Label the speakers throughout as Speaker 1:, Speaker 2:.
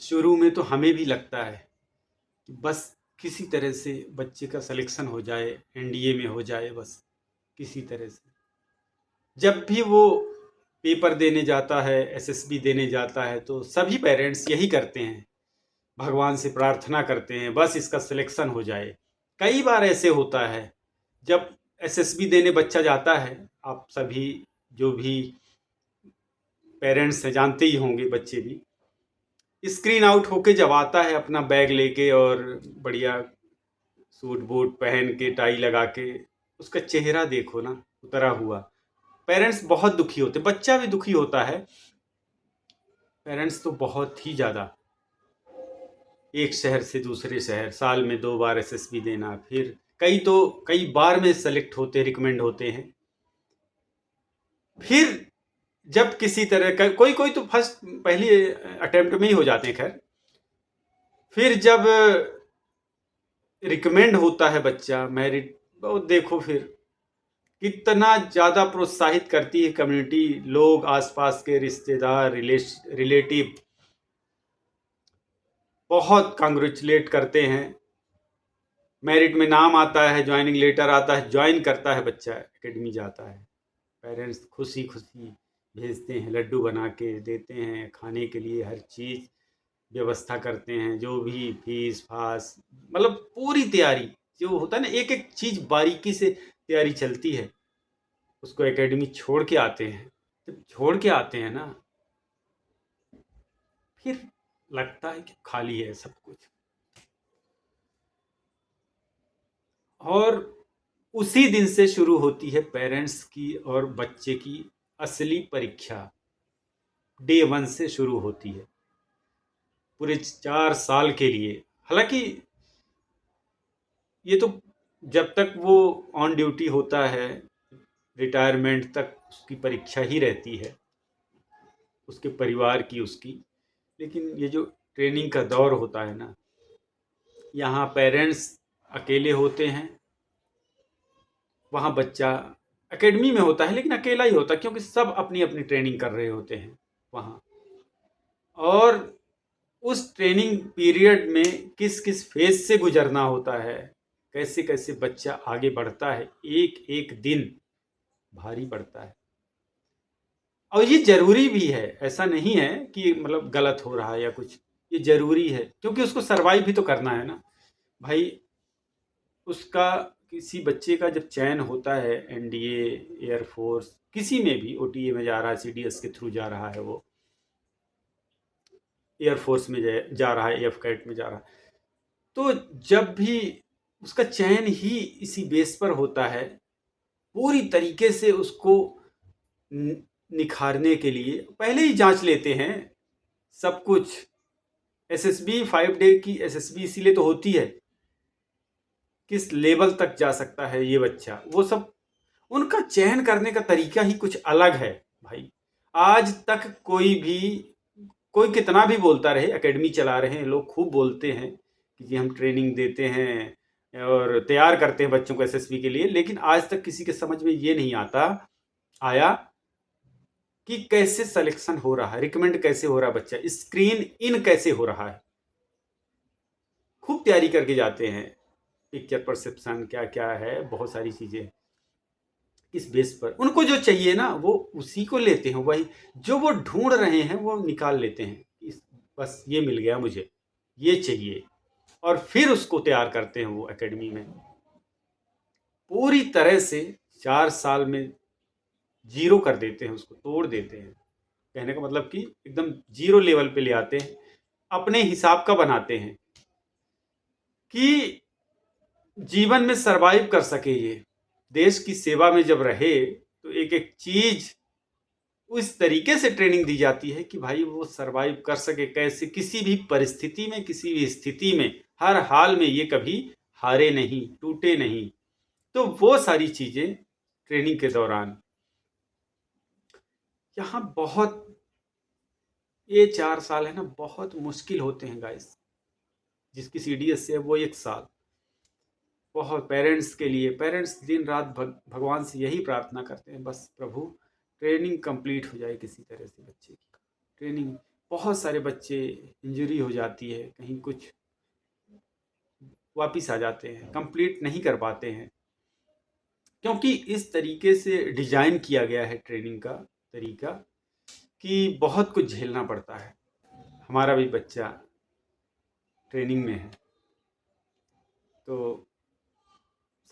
Speaker 1: शुरू में तो हमें भी लगता है कि बस किसी तरह से बच्चे का सिलेक्शन हो जाए, एनडीए में हो जाए, बस किसी तरह से। जब भी वो पेपर देने जाता है, एसएसबी देने जाता है, तो सभी पेरेंट्स यही करते हैं, भगवान से प्रार्थना करते हैं बस इसका सिलेक्शन हो जाए। कई बार ऐसे होता है, जब एसएसबी देने बच्चा जाता है, आप सभी जो भी पेरेंट्स हैं जानते ही होंगे, बच्चे भी स्क्रीन आउट होके जब आता है अपना बैग लेके और बढ़िया सूट बूट पहन के टाई लगा के, उसका चेहरा देखो ना उतरा हुआ। पेरेंट्स बहुत दुखी होते, बच्चा भी दुखी होता है, पेरेंट्स तो बहुत ही ज़्यादा। एक शहर से दूसरे शहर, साल में 2 बार एसएसबी देना, फिर कई तो कई बार में सेलेक्ट होते, रिकमेंड होते हैं। फिर जब किसी तरह का कोई कोई तो फर्स्ट पहली अटेम्प्ट में ही हो जाते हैं, खैर फिर जब रिकमेंड होता है बच्चा, मेरिट बहुत देखो, फिर कितना ज़्यादा प्रोत्साहित करती है कम्युनिटी, लोग, आसपास के रिश्तेदार, रिलेटिव बहुत कांग्रेचुलेट करते हैं। मेरिट में नाम आता है, ज्वाइनिंग लेटर आता है, ज्वाइन करता है बच्चा, एकेडमी जाता है, पेरेंट्स खुशी खुशी भेजते हैं, लड्डू बना के देते हैं, खाने के लिए हर चीज़ व्यवस्था करते हैं, जो भी फीस फास, मतलब पूरी तैयारी जो होता है ना, एक एक चीज़ बारीकी से तैयारी चलती है। उसको एकेडमी छोड़ के आते हैं, जब छोड़ के आते हैं ना, फिर लगता है कि खाली है सब कुछ। और उसी दिन से शुरू होती है पेरेंट्स की और बच्चे की असली परीक्षा, डे 1 से शुरू होती है पूरे 4 साल के लिए। हालांकि ये तो जब तक वो ऑन ड्यूटी होता है, रिटायरमेंट तक उसकी परीक्षा ही रहती है, उसके परिवार की, उसकी। लेकिन ये जो ट्रेनिंग का दौर होता है ना, यहाँ पेरेंट्स अकेले होते हैं, वहाँ बच्चा एकेडमी में होता है लेकिन अकेला ही होता है, क्योंकि सब अपनी अपनी ट्रेनिंग कर रहे होते हैं वहाँ। और उस ट्रेनिंग पीरियड में किस किस फेज से गुजरना होता है, कैसे कैसे बच्चा आगे बढ़ता है, एक एक दिन भारी पड़ता है। और ये ज़रूरी भी है, ऐसा नहीं है कि मतलब गलत हो रहा है या कुछ, ये ज़रूरी है क्योंकि उसको सर्वाइव भी तो करना है ना भाई। उसका, किसी बच्चे का जब चयन होता है एनडीए, एयरफोर्स, किसी में भी, ओटीए में जा रहा है, सीडीएस के थ्रू जा रहा है, वो एयरफोर्स में जा रहा है, एफ कैट में जा रहा है, तो जब भी उसका चयन ही इसी बेस पर होता है, पूरी तरीके से उसको निखारने के लिए पहले ही जांच लेते हैं सब कुछ। एसएसबी 5 डे की एसएसबी इसीलिए तो होती है, किस लेवल तक जा सकता है ये बच्चा, वो सब उनका चयन करने का तरीका ही कुछ अलग है भाई। आज तक कोई कितना भी बोलता रहे, एकेडमी चला रहे हैं लोग, खूब बोलते हैं कि जी हम ट्रेनिंग देते हैं और तैयार करते हैं बच्चों को एसएसबी के लिए, लेकिन आज तक किसी के समझ में ये नहीं आया कि कैसे सिलेक्शन हो रहा है, रिकमेंड कैसे हो रहा है बच्चा, स्क्रीन इन कैसे हो रहा है। खूब तैयारी करके जाते हैं, पिक्चर परसेप्शन क्या क्या है, बहुत सारी चीज़ें, इस बेस पर उनको जो चाहिए ना वो उसी को लेते हैं, वही जो वो ढूंढ रहे हैं वो निकाल लेते हैं, बस ये मिल गया मुझे, ये चाहिए, और फिर उसको तैयार करते हैं वो एकेडमी में पूरी तरह से। 4 साल में जीरो कर देते हैं, उसको तोड़ देते हैं, कहने का मतलब कि एकदम जीरो लेवल पे ले आते हैं, अपने हिसाब का बनाते हैं कि जीवन में सरवाइव कर सके ये, देश की सेवा में जब रहे तो एक एक चीज उस तरीके से ट्रेनिंग दी जाती है कि भाई वो सरवाइव कर सके, कैसे, किसी भी परिस्थिति में, किसी भी स्थिति में, हर हाल में ये कभी हारे नहीं, टूटे नहीं। तो वो सारी चीजें ट्रेनिंग के दौरान यहाँ बहुत, ये 4 साल है ना, बहुत मुश्किल होते हैं गाइस। जिसकी सीडीएस से है वो 1 साल बहुत, पेरेंट्स के लिए, पेरेंट्स दिन रात भगवान से यही प्रार्थना करते हैं, बस प्रभु ट्रेनिंग कंप्लीट हो जाए किसी तरह से बच्चे की, ट्रेनिंग बहुत सारे बच्चे इंजरी हो जाती है, कहीं कुछ वापिस आ जाते हैं, कंप्लीट नहीं कर पाते हैं, क्योंकि इस तरीके से डिजाइन किया गया है ट्रेनिंग का तरीका कि बहुत कुछ झेलना पड़ता है। हमारा भी बच्चा ट्रेनिंग में है, तो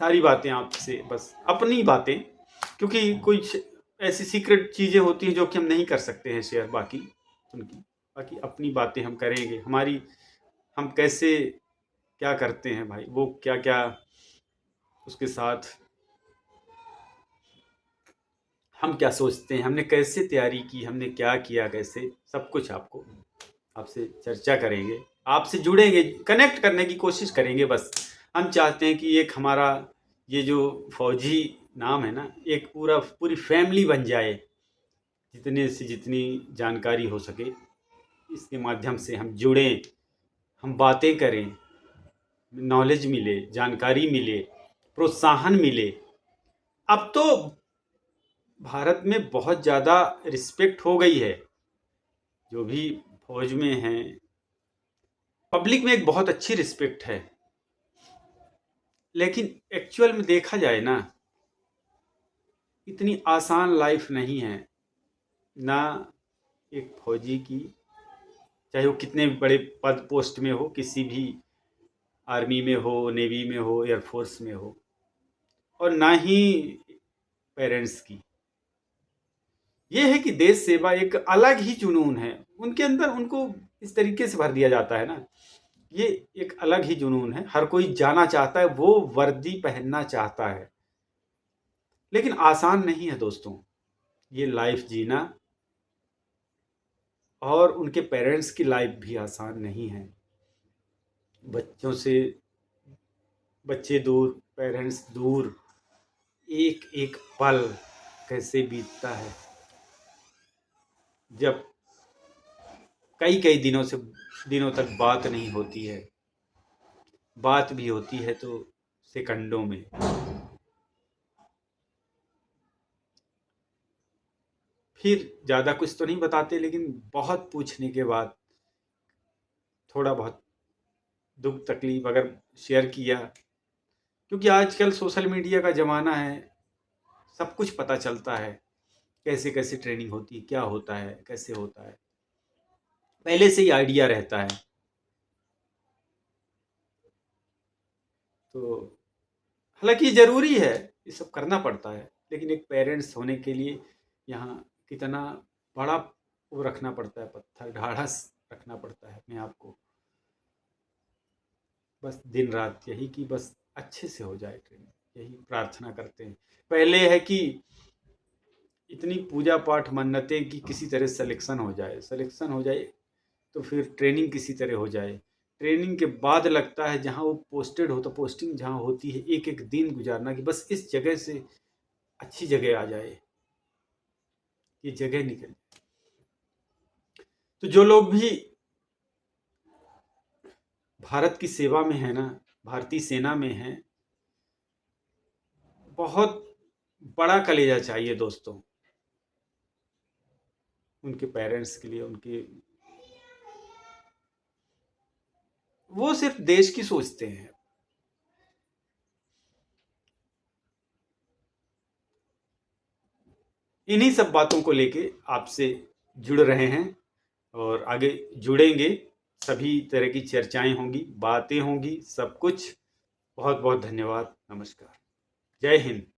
Speaker 1: सारी बातें आपसे, बस अपनी बातें, क्योंकि कुछ ऐसी सीक्रेट चीज़ें होती हैं जो कि हम नहीं कर सकते हैं शेयर, बाकी अपनी बातें हम करेंगे। हम कैसे क्या करते हैं भाई, वो क्या क्या उसके साथ हम क्या सोचते हैं, हमने कैसे तैयारी की, हमने क्या किया, कैसे, सब कुछ आपसे चर्चा करेंगे, आपसे जुड़ेंगे, कनेक्ट करने की कोशिश करेंगे। बस हम चाहते हैं कि एक हमारा ये जो फौजी नाम है ना, एक पूरी फैमिली बन जाए, जितने से जितनी जानकारी हो सके इसके माध्यम से हम जुड़ें, हम बातें करें, नॉलेज मिले, जानकारी मिले, प्रोत्साहन मिले। अब तो भारत में बहुत ज़्यादा रिस्पेक्ट हो गई है, जो भी फौज में हैं, पब्लिक में एक बहुत अच्छी रिस्पेक्ट है। लेकिन एक्चुअल में देखा जाए ना, इतनी आसान लाइफ नहीं है ना एक फौजी की, चाहे वो कितने बड़े पद पोस्ट में हो, किसी भी आर्मी में हो, नेवी में हो, एयरफोर्स में हो, और ना ही पेरेंट्स की। ये है कि देश सेवा एक अलग ही जुनून है उनके अंदर, उनको इस तरीके से भर दिया जाता है ना, ये एक अलग ही जुनून है। हर कोई जाना चाहता है, वो वर्दी पहनना चाहता है, लेकिन आसान नहीं है दोस्तों ये लाइफ जीना, और उनके पेरेंट्स की लाइफ भी आसान नहीं है। बच्चों से बच्चे दूर, पेरेंट्स दूर, एक एक पल कैसे बीतता है, जब कई कई दिनों तक बात नहीं होती है, बात भी होती है तो सेकंडों में। फिर ज़्यादा कुछ तो नहीं बताते, लेकिन बहुत पूछने के बाद थोड़ा बहुत दुख तकलीफ अगर शेयर किया, क्योंकि आजकल सोशल मीडिया का ज़माना है, सब कुछ पता चलता है, कैसे कैसे ट्रेनिंग होती है, क्या होता है, कैसे होता है, पहले से ही आइडिया रहता है। तो हालांकि ये ज़रूरी है, ये सब करना पड़ता है, लेकिन एक पेरेंट्स होने के लिए यहाँ कितना बड़ा वो रखना पड़ता है, पत्थर ढाढ़स रखना पड़ता है अपने आप को। बस दिन रात यही कि बस अच्छे से हो जाए ट्रेनिंग, यही प्रार्थना करते हैं। पहले है कि इतनी पूजा पाठ मन्नतें कि किसी तरह सिलेक्शन हो जाए, तो फिर ट्रेनिंग किसी तरह हो जाए। ट्रेनिंग के बाद लगता है जहाँ वो पोस्टेड हो, तो पोस्टिंग जहाँ होती है, एक एक दिन गुजारना कि बस इस जगह से अच्छी जगह आ जाए, ये जगह निकल। तो जो लोग भी भारत की सेवा में है ना, भारतीय सेना में हैं, बहुत बड़ा कलेजा चाहिए दोस्तों उनके पेरेंट्स के लिए। वो सिर्फ देश की सोचते हैं। इन्हीं सब बातों को लेके आपसे जुड़ रहे हैं, और आगे जुड़ेंगे। सभी तरह की चर्चाएं होंगी, बातें होंगी, सब कुछ। बहुत बहुत धन्यवाद, नमस्कार, जय हिंद।